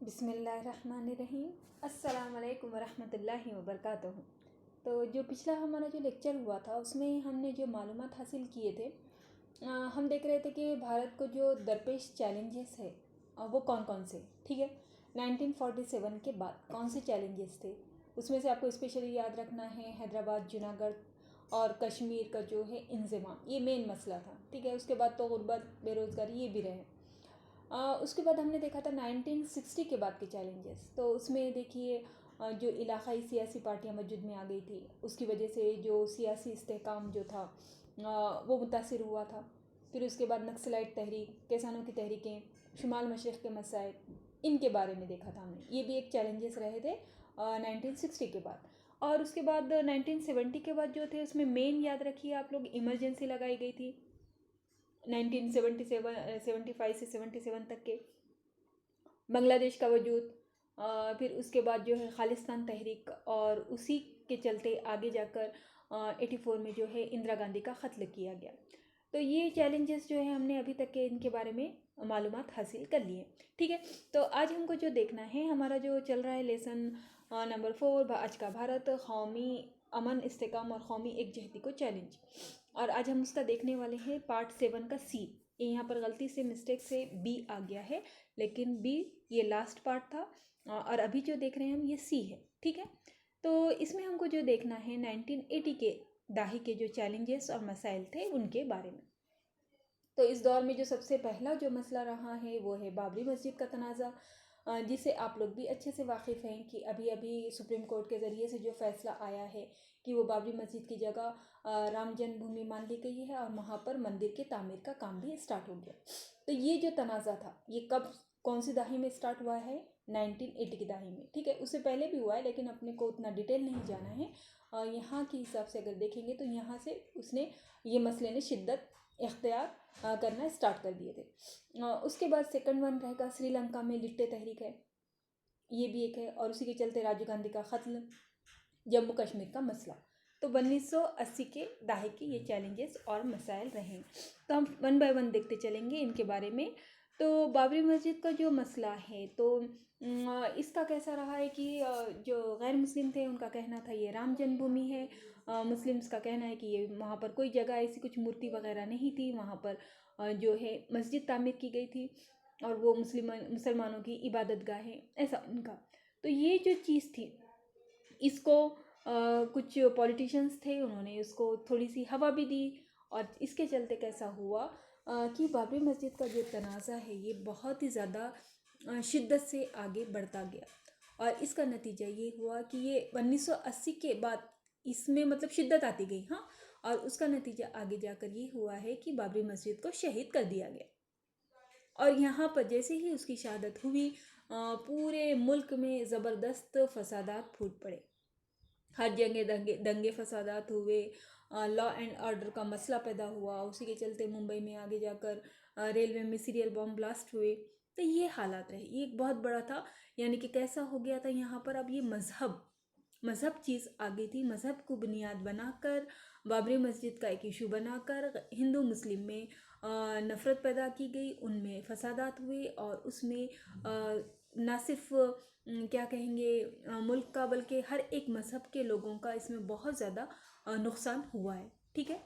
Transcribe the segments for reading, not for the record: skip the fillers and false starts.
बिस्मिल्लाहिर्रहमानिर्रहीम। अस्सलाम वालेकुम वरहमतुल्लाहि वबरकातुहू। तो जो पिछला हमारा जो लेक्चर हुआ था उसमें हमने जो मालूमात हासिल किए थे, हम देख रहे थे कि भारत को जो दरपेश चैलेंजेस है वो कौन कौन से, ठीक है। 1947 के बाद कौन से चैलेंजेस थे, उसमें से आपको स्पेशली याद रखना है हैदराबाद, जूनागढ़ और कश्मीर का जो है इंज़माम, ये मेन मसला था, ठीक है। उसके बाद तो गुर्बत, बेरोज़गारी, ये भी रहे। उसके बाद हमने देखा था 1960 के बाद के चैलेंजेस। तो उसमें देखिए जो इलाक़ाई सियासी पार्टियां वजूद में आ गई थी, उसकी वजह से जो सियासी इस्तेहकाम जो था वो मुतासिर हुआ था। फिर उसके बाद नक्सलाइट तहरीक, किसानों की तहरीकें, शुमाल मशरिक़ के मसाइल, इनके बारे में देखा था हमने। ये भी एक चैलेंजेस रहे थे 1960 के बाद। और उसके बाद 1970 के बाद जो थे उसमें मेन याद रखिए आप लोग, इमरजेंसी लगाई गई थी 1975 से 77 तक के, बांग्लादेश का वजूद, फिर उसके बाद जो है खालिस्तान तहरीक, और उसी के चलते आगे जाकर 84 में जो है इंदिरा गांधी का क़त्ल किया गया। तो ये चैलेंजेस जो है हमने अभी तक के इनके बारे में मालूमात हासिल कर लिए, ठीक है। तो आज हमको जो देखना है, हमारा जो चल रहा है लेसन नंबर 4, आज का भारत, कौमी अमन, इस्तेहकाम और कौमी एकजहती को चैलेंज। और आज हम उसका देखने वाले हैं पार्ट 7 का सी। यहाँ पर गलती से मिस्टेक से बी आ गया है, लेकिन बी ये लास्ट पार्ट था और अभी जो देख रहे हैं हम ये सी है, ठीक है। तो इसमें हमको जो देखना है 1980 के दाही के जो चैलेंजेस और मसाइल थे उनके बारे में। तो इस दौर में जो सबसे पहला जो मसला रहा है वो है बाबरी मस्जिद का तनाज़ा, जिसे आप लोग भी अच्छे से वाकिफ़ हैं कि अभी अभी सुप्रीम कोर्ट के ज़रिए से जो फ़ैसला आया है कि वो बाबरी मस्जिद की जगह राम जन्मभूमि मान ली गई है और वहाँ पर मंदिर के तामीर का काम भी स्टार्ट हो गया। तो ये जो तनाज़ा था ये कब, कौन सी दाही में स्टार्ट हुआ है? 1980 की दाही में, ठीक है। उससे पहले भी हुआ है लेकिन अपने को उतना डिटेल नहीं जाना है। यहाँ के हिसाब से अगर देखेंगे तो यहाँ से उसने ये मसले ने शिद्दत इख्तियार करना स्टार्ट कर दिए थे। उसके बाद सेकंड वन रहेगा श्रीलंका में लिट्टे तहरीक है, ये भी एक है। और उसी के चलते राजीव गांधी का क़त्ल, जम्मू कश्मीर का मसला। तो 1980 के दाहे के ये चैलेंजेस और मसाइल रहे। तो हम वन बाय वन देखते चलेंगे इनके बारे में। तो बाबरी मस्जिद का जो मसला है तो इसका कैसा रहा है कि जो गैर मुस्लिम थे उनका कहना था ये राम जन्मभूमि है, मुस्लिम्स का कहना है कि ये वहाँ पर कोई जगह ऐसी कुछ मूर्ति वगैरह नहीं थी, वहाँ पर जो है मस्जिद तामीर की गई थी और वो मुसलमानों की इबादत गाह है, ऐसा उनका। तो ये जो चीज़ थी इसको कुछ पॉलिटिशियंस थे उन्होंने उसको थोड़ी सी हवा भी दी और इसके चलते कैसा हुआ कि बाबरी मस्जिद का जो तनाज़ा है ये बहुत ही ज़्यादा शिद्दत से आगे बढ़ता गया। और इसका नतीजा ये हुआ कि ये 1980 के बाद इसमें मतलब शिद्दत आती गई, हाँ। और उसका नतीजा आगे जाकर ये हुआ है कि बाबरी मस्जिद को शहीद कर दिया गया। और यहाँ पर जैसे ही उसकी शहादत हुई पूरे मुल्क में ज़बरदस्त फसादात फूट पड़े, हर जगह दंगे फसादात हुए, लॉ एंड ऑर्डर का मसला पैदा हुआ। उसी के चलते मुंबई में आगे जाकर रेलवे में सीरियल बॉम्ब ब्लास्ट हुए। तो ये हालात रहे, ये एक बहुत बड़ा था। यानी कि कैसा हो गया था यहाँ पर, अब ये मज़हब चीज़ आ गई थी। मज़हब को बुनियाद बनाकर बाबरी मस्जिद का एक इशू बनाकर हिंदू मुस्लिम में नफ़रत पैदा की गई, उनमें फसादात हुए और उसमें ना सिर्फ क्या कहेंगे मुल्क का बल्कि हर एक मज़हब के लोगों का इसमें बहुत ज़्यादा नुकसान हुआ है, ठीक है।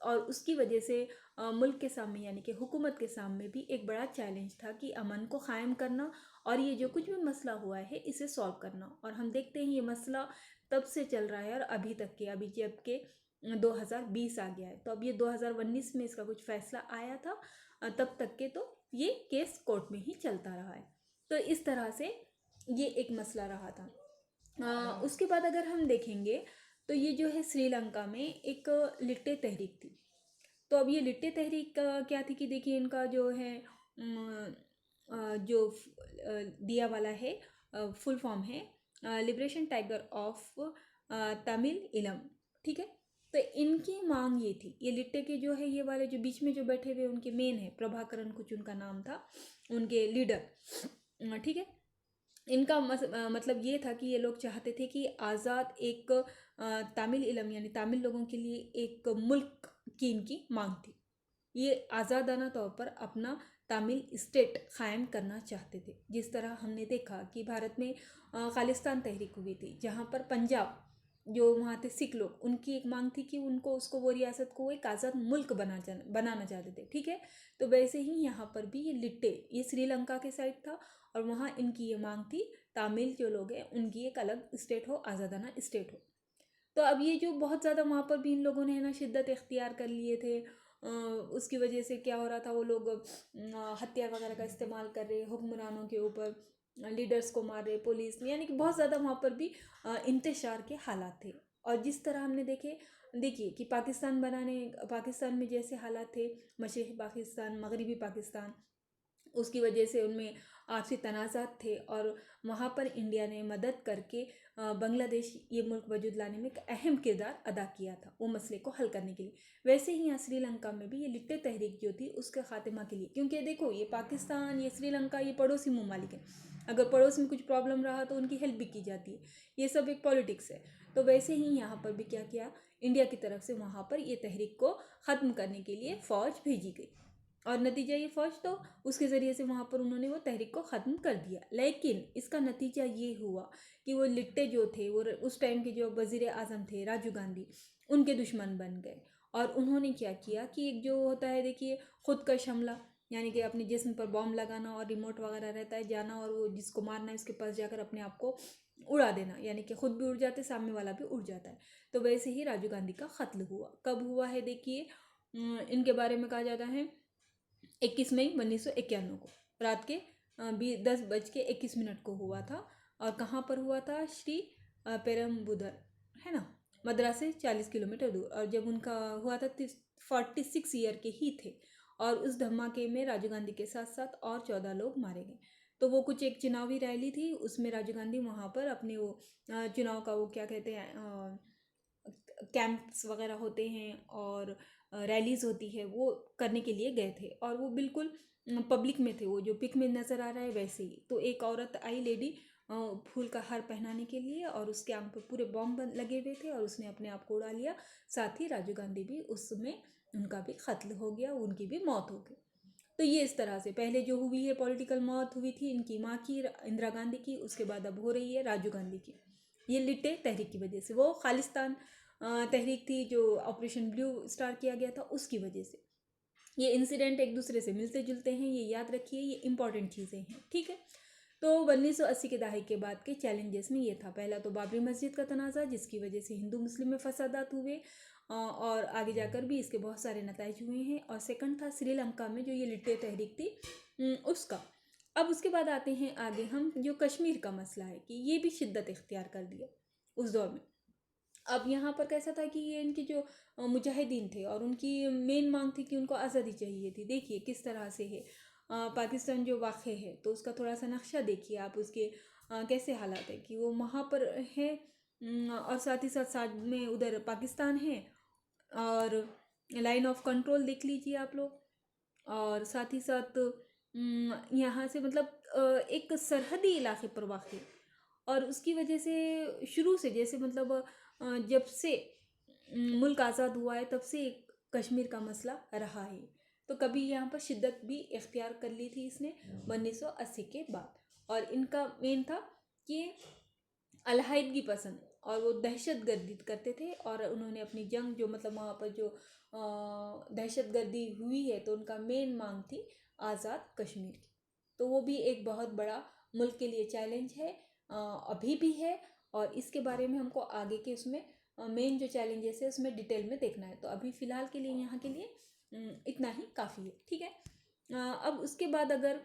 और उसकी वजह से मुल्क के सामने यानी कि हुकूमत के सामने भी एक बड़ा चैलेंज था कि अमन को क़ायम करना और ये जो कुछ भी मसला हुआ है इसे सॉल्व करना। और हम देखते हैं ये मसला तब से चल रहा है और अभी तक के, अभी जब के 2020 आ गया है तो अब ये 2019 में इसका कुछ फ़ैसला आया था, तब तक के तो ये केस कोर्ट में ही चलता रहा है। तो इस तरह से ये एक मसला रहा था। उसके बाद अगर हम देखेंगे तो ये जो है श्रीलंका में एक लिट्टे तहरीक थी। तो अब ये लिट्टे तहरीक क्या थी कि देखिए इनका जो है जो दिया वाला है फुल फॉर्म है लिबरेशन टाइगर ऑफ तमिल इलम, ठीक है। तो इनकी मांग ये थी, ये लिट्टे के जो है ये वाले जो बीच में जो बैठे हुए उनके मेन है प्रभाकरन कुछ उनका नाम था, उनके लीडर, ठीक है। इनका मतलब ये था कि ये लोग चाहते थे कि आज़ाद एक तमिल इलम यानी तमिल लोगों के लिए एक मुल्क की इनकी मांग थी। ये आज़ादाना तौर पर अपना तामिल स्टेट कायम करना चाहते थे। जिस तरह हमने देखा कि भारत में खालिस्तान तहरीक हुई थी, जहाँ पर पंजाब जो वहाँ थे सिख लोग, उनकी एक मांग थी कि उनको उसको वो रियासत को एक आज़ाद मुल्क बनाना चाहते थे। ठीक है, तो वैसे ही यहाँ पर भी ये लिट्टे, ये श्रीलंका के साइड था और वहाँ इनकी ये मांग थी तामिल जो लोग हैं उनकी एक अलग स्टेट हो, आज़ादाना स्टेट हो। तो अब ये जो बहुत ज़्यादा वहाँ पर भी इन लोगों ने है ना शिद्दत इख्तियार कर लिए थे, उसकी वजह से क्या हो रहा था, वो लोग हथियार वगैरह का इस्तेमाल कर रहे, हुक्मरानों के ऊपर लीडर्स को मार रहे, पुलिस, यानी कि बहुत ज़्यादा वहाँ पर भी इंतशार के हालात थे। और जिस तरह हमने देखिए कि पाकिस्तान में जैसे हालात थे, मशरक़ी पाकिस्तान, मगरबी पाकिस्तान, उसकी वजह से उनमें आपसी तनाज़ात थे और वहाँ पर इंडिया ने मदद करके बांग्लादेश ये मुल्क वजूद लाने में एक अहम किरदार अदा किया था वो मसले को हल करने के लिए। वैसे ही यहाँ श्रीलंका में भी ये लिट्टे तहरीक जो थी उसके खात्मा के लिए, क्योंकि देखो ये पाकिस्तान, ये श्रीलंका, ये पड़ोसी ममालिक हैं, अगर पड़ोस में कुछ प्रॉब्लम रहा तो उनकी हेल्प भी की जाती है, ये सब एक पॉलिटिक्स है। तो वैसे ही यहाँ पर भी क्या किया, इंडिया की तरफ से वहाँ पर ये तहरीक को ख़त्म करने के लिए फ़ौज भेजी गई और नतीजा ये फ़ौज, तो उसके ज़रिए से वहाँ पर उन्होंने वो तहरीक को ख़त्म कर दिया। लेकिन इसका नतीजा ये हुआ कि वो लिट्टे जो थे वो उस टाइम के जो वज़ीर आज़म थे राजीव गांधी, उनके दुश्मन बन गए। और उन्होंने क्या किया कि एक जो होता है देखिए खुदकश हमला, यानी कि अपने जिस्म पर बॉम्ब लगाना और रिमोट वगैरह रहता है, जाना और वो जिसको मारना है उसके पास जाकर अपने आप को उड़ा देना, यानी कि खुद भी उड़ जाते, सामने वाला भी उड़ जाता है। तो वैसे ही राजीव गांधी का कत्ल हुआ। कब हुआ है देखिए, इनके बारे में कहा जाता है 21 मई 1951 को रात के 10:21 को हुआ था। और कहाँ पर हुआ था, श्री पेरम्बुदर, है ना, मद्रास से 40 किलोमीटर दूर। और जब उनका हुआ था 46 ईयर के ही थे और उस धमाके में राजीव गांधी के साथ साथ और 14 लोग मारे गए। तो वो कुछ एक चुनावी रैली थी, उसमें राजीव गांधी वहाँ पर अपने वो चुनाव का वो क्या कहते हैं, कैंप्स वगैरह होते हैं और रैलीज़ होती है, वो करने के लिए गए थे और वो बिल्कुल पब्लिक में थे, वो जो पिक में नज़र आ रहा है वैसे ही। तो एक औरत आई, लेडी, फूल का हार पहनाने के लिए, और उसके आंख पर पूरे बॉम्ब लगे हुए थे और उसने अपने आप को उड़ा लिया। साथ ही राजीव गांधी भी उसमें, उनका भी कत्ल हो गया, उनकी भी मौत हो गई। तो ये इस तरह से पहले जो हुई है पॉलिटिकल मौत हुई थी इनकी माँ की, इंदिरा गांधी की, उसके बाद अब हो रही है राजीव गांधी की, ये लिट्टे तहरीक की वजह से। वो खालिस्तान तहरीक थी जो ऑपरेशन ब्लू स्टार किया गया था, उसकी वजह से। ये इंसिडेंट एक दूसरे से मिलते जुलते हैं, ये याद रखिए, ये इंपॉर्टेंट चीज़ें हैं, ठीक है। तो 1980 के दहाके के बाद के चैलेंजेस में ये था, पहला तो बाबरी मस्जिद का तनाज़ा जिसकी वजह से हिंदू मुस्लिम में फसादात हुए और आगे जाकर भी इसके बहुत सारे नताइज हुए हैं। और सेकंड था श्रीलंका में जो ये लिट्टे तहरीक थी उसका। अब उसके बाद आते हैं आगे हम, जो कश्मीर का मसला है कि ये भी शिद्दत इख्तियार कर दिया उस दौर में। अब यहाँ पर कैसा था कि ये इनके जो मुजाहिदीन थे और उनकी मेन मांग थी कि उनको आज़ादी चाहिए थी। देखिए किस तरह से है पाकिस्तान जो वाक़ है, तो उसका थोड़ा सा नक्शा देखिए आप, उसके कैसे हालात है कि वो वहाँ पर है और साथ ही साथ साथ में उधर पाकिस्तान है और लाइन ऑफ कंट्रोल देख लीजिए आप लोग। और साथ ही साथ यहाँ से मतलब एक सरहदी इलाके पर वाक़, और उसकी वजह से शुरू से जैसे मतलब जब से मुल्क आज़ाद हुआ है तब से कश्मीर का मसला रहा है। तो कभी यहाँ पर शिद्दत भी इख्तियार कर ली थी इसने 1980 के बाद। और इनका मेन था कि अलहाइदगी पसंद, और वो दहशत गर्दी करते थे। और उन्होंने अपनी जंग जो मतलब वहाँ पर जो दहशत गर्दी हुई है, तो उनका मेन मांग थी आज़ाद कश्मीर की। तो वो भी एक बहुत बड़ा मुल्क के लिए चैलेंज है, अभी भी है। और इसके बारे में हमको आगे के उसमें मेन जो चैलेंजेस है उसमें डिटेल में देखना है। तो अभी फ़िलहाल के लिए यहाँ के लिए इतना ही काफ़ी है, ठीक है। अब उसके बाद अगर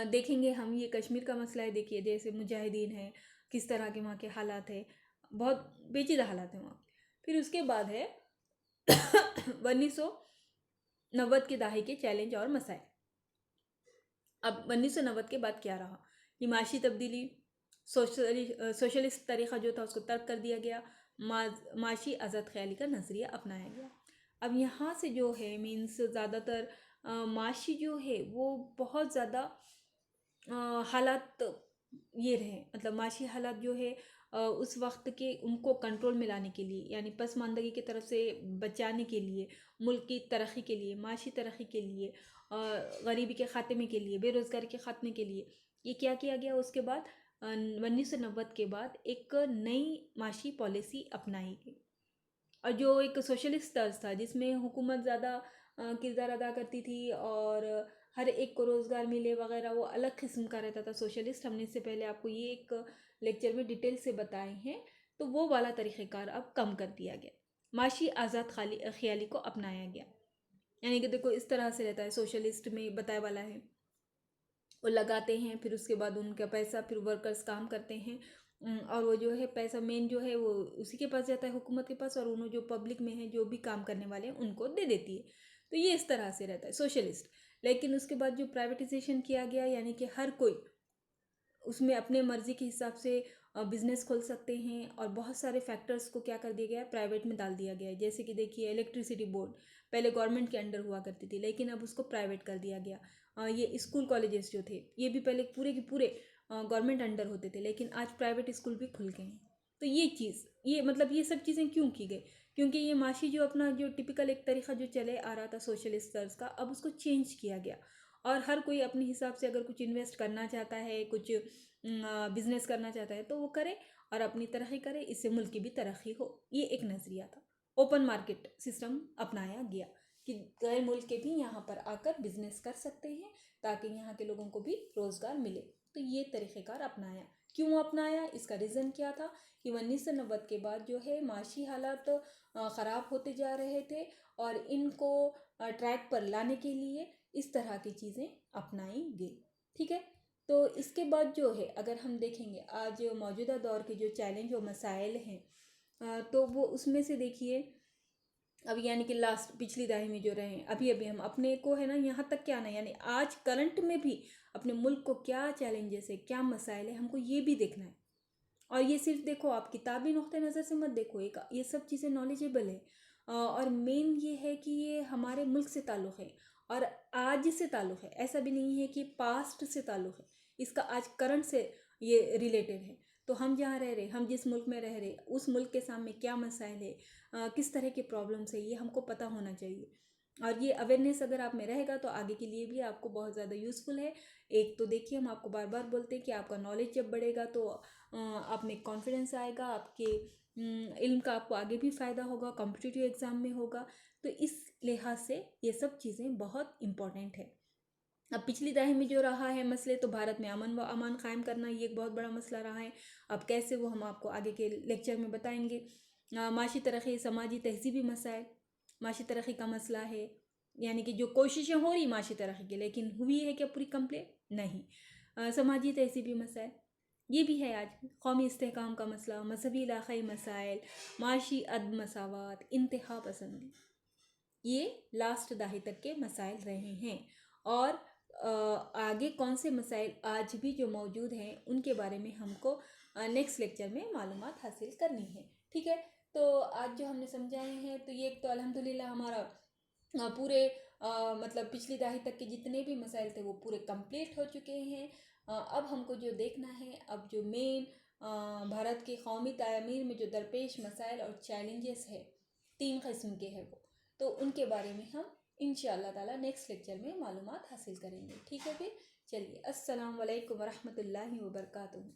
देखेंगे हम, ये कश्मीर का मसला है, देखिए जैसे मुजाहिदीन है, किस तरह के वहाँ के हालात है, बहुत पेचीदा हालात हैं वहाँ। फिर उसके बाद है 1990 के दहाके के चैलेंज और मसाइल। अब 1990 के बाद क्या रहा कि माशी तब्दीली, सोशलिस्ट तरीक़ा जो था उसको तर्क कर दिया गया, माशी आज़ाद ख्याली का नज़रिया अपनाया गया। अब यहाँ से जो है मीन्स ज़्यादातर माशी जो है वो बहुत ज़्यादा हालात ये रहे, मतलब माशी हालात जो है उस वक्त के उनको कंट्रोल में लाने के लिए, यानी पसमानदगी की तरफ से बचाने के लिए, मुल्क की तरक्की के लिए, माशी तरक्की के लिए गरीबी के खात्मे के लिए, बेरोज़गारी के खात्मे के लिए ये क्या किया गया। उसके बाद 1990 के बाद एक नई माशी पॉलिसी अपनाई गई और जो एक सोशलिस्ट तर्ज था जिसमें हुकूमत ज़्यादा किरदार अदा करती थी और हर एक को रोज़गार मिले वगैरह, वो अलग किस्म का रहता था सोशलिस्ट। हमने इससे पहले आपको ये एक लेक्चर में डिटेल से बताए हैं। तो वो वाला तरीक़ेकार अब कम कर दिया गया, माशी आज़ाद ख्याली को अपनाया गया। यानी कि देखो इस तरह से रहता है, सोशलिस्ट में बताया वाला है, वो लगाते हैं फिर उसके बाद उनका पैसा फिर वर्कर्स काम करते हैं और वो जो है पैसा मेन जो है वो उसी के पास जाता है, हुकूमत के पास, और उन्होंने जो पब्लिक में है जो भी काम करने वाले हैं उनको दे देती है। तो ये इस तरह से रहता है सोशलिस्ट। लेकिन उसके बाद जो प्राइवेटाइजेशन किया गया, यानी कि हर कोई उसमें अपने मर्ज़ी के हिसाब से बिज़नेस खोल सकते हैं और बहुत सारे फैक्टर्स को क्या कर दिया गया है, प्राइवेट में डाल दिया गया है। जैसे कि देखिए इलेक्ट्रिसिटी बोर्ड पहले गवर्नमेंट के अंडर हुआ करती थी, लेकिन अब उसको प्राइवेट कर दिया गया। ये स्कूल कॉलेजेस जो थे ये भी पहले पूरे के पूरे गवर्नमेंट अंडर होते थे, लेकिन आज प्राइवेट स्कूल भी खुल गए हैं। तो ये चीज़ ये मतलब ये सब चीज़ें क्यों की गई, क्योंकि ये माशी जो अपना जो टिपिकल एक तरीका जो चले आ रहा था सोशलिस्ट तर्ज का, अब उसको चेंज किया गया और हर कोई अपने हिसाब से अगर कुछ इन्वेस्ट करना चाहता है, कुछ बिजनेस करना चाहता है तो वो करे और अपनी तरक्की करे, इससे मुल्क की भी तरक्की हो। ये एक नज़रिया था। ओपन मार्केट सिस्टम अपनाया गया कि गैर मुल्क के भी यहाँ पर आकर बिजनेस कर सकते हैं ताकि यहाँ के लोगों को भी रोज़गार मिले। तो ये तरीक़ेकार अपनाया। क्यों अपनाया, इसका रीज़न क्या था कि 1990 के बाद जो है माशी हालात ख़राब होते जा रहे थे और इनको ट्रैक पर लाने के लिए इस तरह की चीज़ें अपनाई गई। ठीक है, तो इसके बाद जो है अगर हम देखेंगे आज मौजूदा दौर के जो चैलेंज और मसाइल हैं तो वो उसमें से देखिए अब यानी कि लास्ट पिछली दहाई में जो रहे अभी अभी हम अपने को है ना यहाँ तक क्या ना, यानी आज करंट में भी अपने मुल्क को क्या चैलेंजेस है, क्या मसाइल है, हमको ये भी देखना है। और ये सिर्फ देखो आप किताबी नुक्ते नज़र से मत देखो, एक ये सब चीज़ें नॉलेजेबल है और मेन ये है कि ये हमारे मुल्क से ताल्लुक़ है और आज से ताल्लुक़ है। ऐसा भी नहीं है कि पास्ट से ताल्लुक़ है, इसका आज करंट से ये रिलेटेड है। तो हम जहाँ रह रहे, हम जिस मुल्क में रह रहे, उस मुल्क के सामने क्या मसाइल है, किस तरह के प्रॉब्लम्स है, ये हमको पता होना चाहिए। और ये अवेयरनेस अगर आप में रहेगा तो आगे के लिए भी आपको बहुत ज़्यादा यूज़फुल है। एक तो देखिए हम आपको बार बार बोलते हैं कि आपका नॉलेज जब बढ़ेगा तो आप में कॉन्फिडेंस आएगा, आपके इल्म का आपको आगे भी फ़ायदा होगा, कॉम्पिटिटिव एग्ज़ाम में होगा। तो इस लिहाज से ये सब चीज़ें बहुत इम्पॉर्टेंट है। अब पिछली दहाई में जो रहा है मसले, तो भारत में अमन व अमान कायम करना ये एक बहुत बड़ा मसला रहा है। अब कैसे, वो हम आपको आगे के लेक्चर में बताएंगे। माशी तरक्की, समाजी तहजीबी मसाइल, माशी तरक्की का मसला है, यानी कि जो कोशिशें हो रही माशी तरक्की की, लेकिन हुई है क्या पूरी कंप्लीट नहीं। समाजी तहजीबी मसाइल ये भी है आज, कौमी इस्तेहकाम का मसला, मजहबी इलाक़ाई मसाइल, माशी अदम मसावत, इंतहा पसंदी, ये लास्ट दहाई तक के मसाइल रहे हैं। और आगे कौन से मसाइल आज भी जो मौजूद हैं उनके बारे में हमको नेक्स्ट लेक्चर में मालूमात हासिल करनी है। ठीक है, तो आज जो हमने समझाए हैं तो ये तो अल्हम्दुलिल्लाह हमारा पूरे मतलब पिछली दहाई तक के जितने भी मसाइल थे वो पूरे कंप्लीट हो चुके हैं। अब हमको जो देखना है, अब जो मेन भारत की कौमी तामीर में जो दरपेश मसाइल और चैलेंजेस है 3 किस्म के हैं वो, तो उनके बारे में हम इंशाअल्लाह ताला नेक्स्ट लेक्चर में मालूमात हासिल करेंगे। ठीक है, फिर चलिए, अस्सलाम वालेकुम वरहमतुल्लाहि वबरकातुहू।